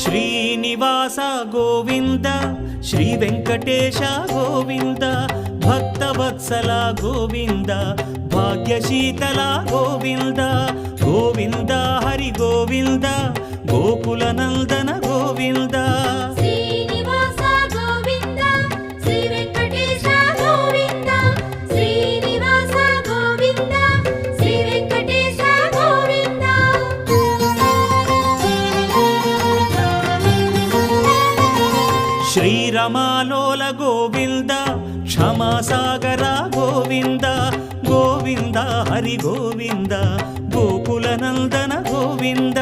Srinivasa Govinda Shri Venkatesha Govinda Bhaktavatsala Govinda భాగ్యశీతల Govinda Govinda Hari Govinda Gokula Nandana Govinda Srinivasa Govinda Shri Venkatesha Govinda Srinivasa Govinda Shri Venkatesha Govinda శ్రీరమాలోల Govinda క్షమాసాగర Govinda Govinda Hari Govinda Gokula Nandana Govinda